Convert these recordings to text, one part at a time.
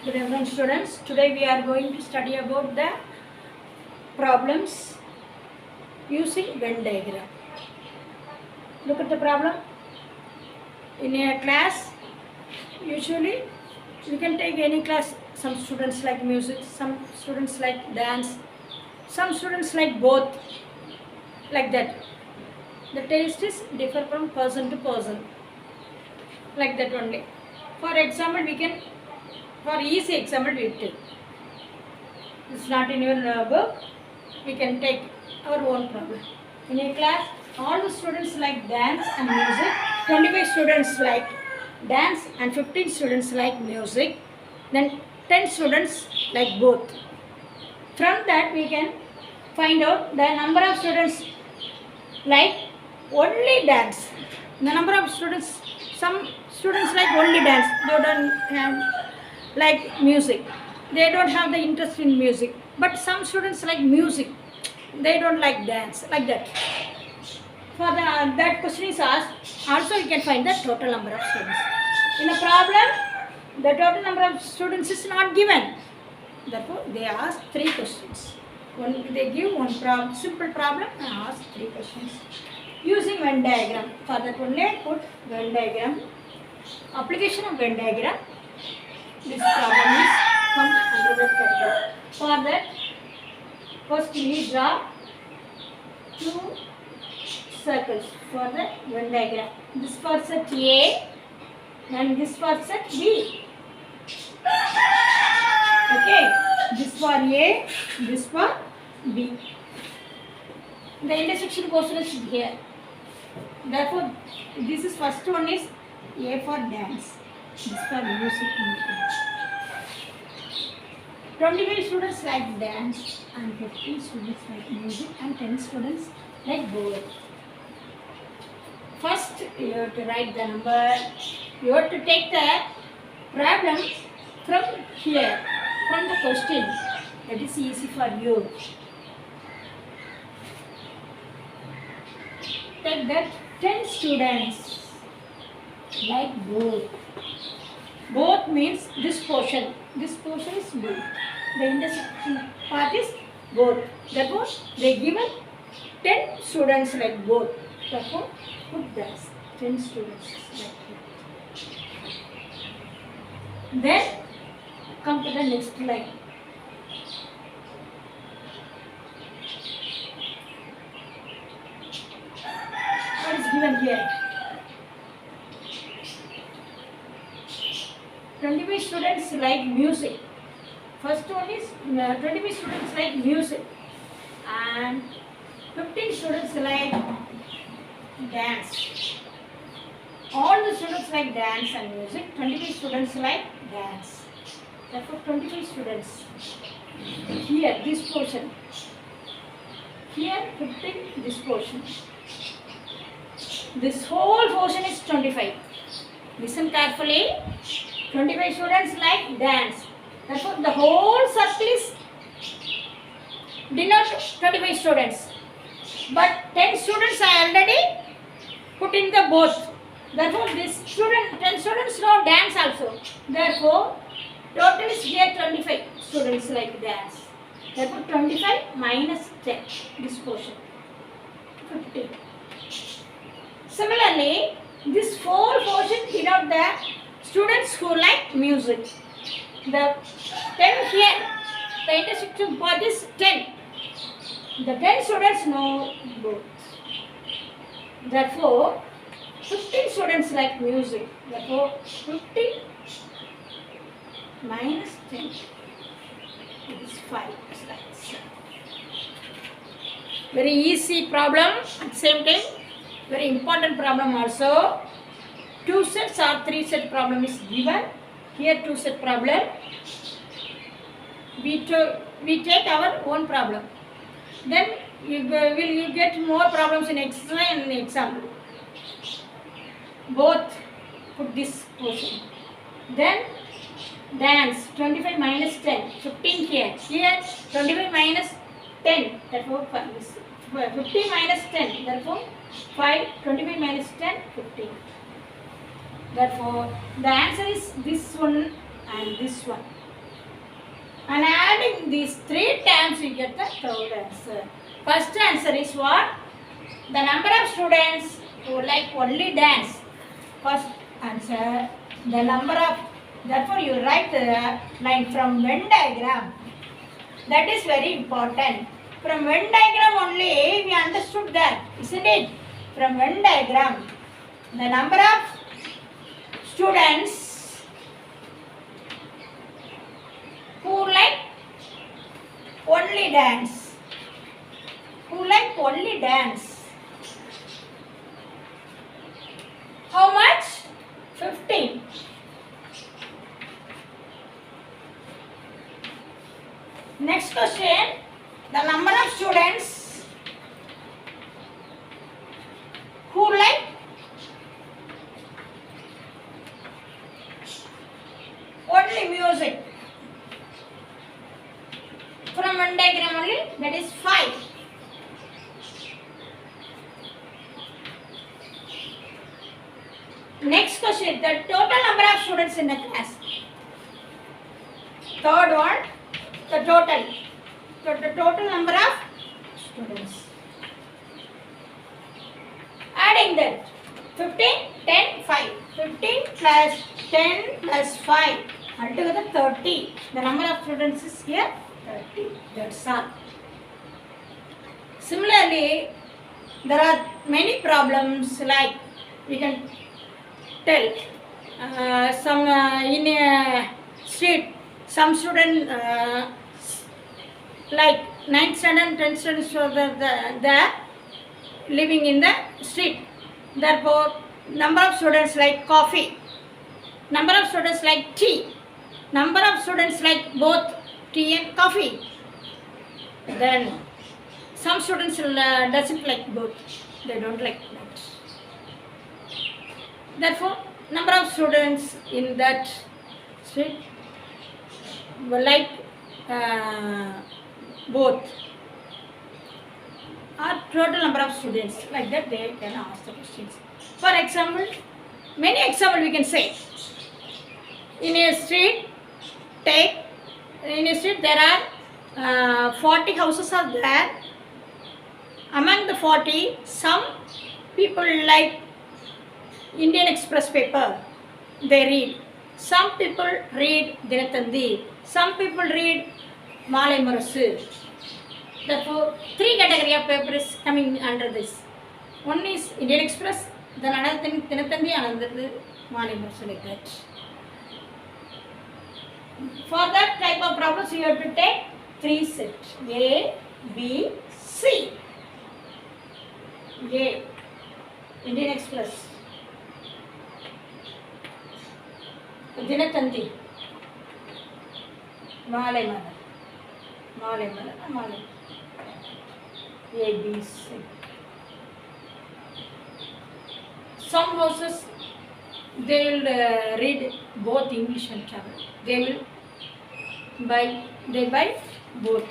Good evening, students. Today we are going to study about the problems using Venn diagram. Look at the problem. In a class, usually we can take any class. Some students like music, some students like dance, some students like both, like that. The taste is differ from person to person, like that only. For example, for easy example we take. It's not in your book. We can take our own problem. In a class, all the students like dance and music. 25 students like dance and 15 students like music. Then 10 students like both. From that we can find out the number of students like only dance. The number of students, some students like only dance. They don't have like music. They don't have the interest in music. But some students like music. They don't like dance, like that. For that question is asked, also you can find the total number of students. In a problem, the total number of students is not given. Therefore, they ask 3 questions. They give one simple problem and ask 3 questions. Using Venn diagram. For that only put Venn diagram. Application of Venn diagram. This problem is come under the category. For that, first we draw 2 circles for the Venn diagram. This for set A and this for set B. Okay, this for A, this for B. The intersection portion is here. Therefore, this is first one is A for dance. This for music. 25 students like dance and 15 students like music and 10 students like both. First, you have to write the number. You have to take the problem from here, from the question. That is easy for you. Take that 10 students like both. Both means this portion. This portion is both. The intersection part is both. Therefore, they given 10 students like both. Therefore, put this 10 students like that. Then come to the next line. What is given here? 25 students like music. First one is 25 students like music and 15 students like dance. All the students like dance and music. 25 students like dance. Therefore, 25 students. Here, this portion. Here, 15, this portion. This whole portion is 25. Listen carefully. 25 students like dance. Therefore, the whole circle is denote 25 students. But 10 students I already put in the both. Therefore, this 10 students know dance also. Therefore, total is here 25 students like dance. Therefore, 25 minus 10, this portion, 15. Similarly, this whole portion denote the students who like music. The 10 here, the intersection part is 10. The 10 students know both. Therefore, 15 students like music. Therefore, 15 minus 10 is 5 slides. Very easy problem at the same time. Very important problem also. 2 sets or 3 set problem is given. Here 2 set problem. We take our own problem. Then you get more problems in exercise and example. Both put this portion. Then dance 25 minus 10, 15 here. Here 25 minus 10. Therefore 15 minus 10. Therefore 5. 25 minus 10, 15. Therefore, the answer is this one and this one. And adding these 3 times you get the third answer. First answer is what? The number of students who like only dance. First answer, the number of, therefore you write the line from Venn diagram. That is very important. From Venn diagram only we understood that, isn't it? From Venn diagram, the number of students who like only dance. Who like only dance. How much? 15. Next question, the number of students who like only music. From one diagram only, that is 5. Next question, the total number of students in the class. Third one, the total number of students. Adding that, 15, 10, 5. 15 plus 10 plus 5, altogether 30. The number of students is here 30. That's all. Similarly, there are many problems like we can tell some in a street, some student like 9th standard, 10th standard, they living in the street. Therefore, number of students like coffee, number of students like tea, number of students like both tea and coffee. Then some students doesn't like both, they don't like that. Therefore, number of students in that street like both, or total number of students, like that they can ask the questions. For example, many example we can say. In a street, there are 40 houses are there. Among the 40, some people like Indian Express paper, they read. Some people read Dinatandi. Some people read Malay Marasu. Therefore, 3 category of paper is coming under this. One is Indian Express, then another thing Dinatandi, another Malay Marasu, like that. For that type of problems, you have to take 3 sets. A, B, C. A, Indian Express. Dinatandi, Malay Mala, A, B, C. Some houses, they will read both English and Tamil. They buy both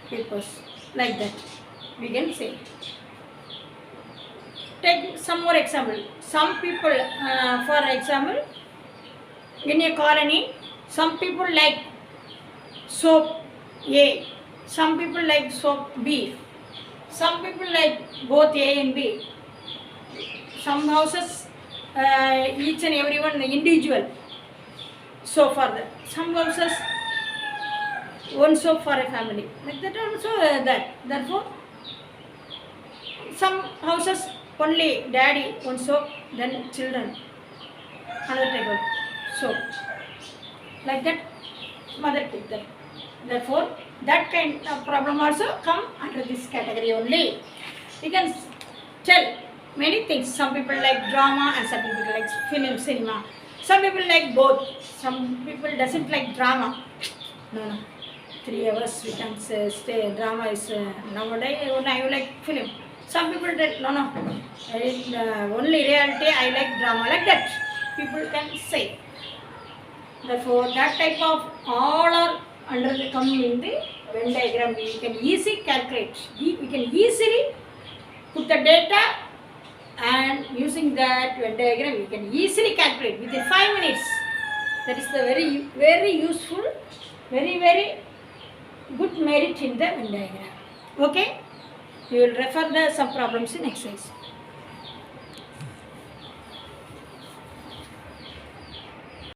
papers, like that we can say. Take some more example. Some people, for example, in a colony, some people like soap A, some people like soap B, some people like both A and B. Some houses, each and everyone individual soap for that. Some houses, one soap for a family. Like that also that. Therefore, some houses only daddy one soap, then children another type of soap. Like that, mother keep that. Therefore, that kind of problem also come under this category only. You can tell many things. Some people like drama and some people like film, cinema. Some people like both. Some people doesn't like drama. No. 3 hours we can stay. Drama is nowadays. I like film. Some people that no. Only reality I like drama, like that. People can say. Therefore, that type of all are under the come in the Venn diagram. We can easily calculate. We can easily put the data, and using that Venn diagram we can easily calculate within 5 minutes. That is the very useful, very good merit in the Venn diagram. Okay? We will refer the some problems in exercise.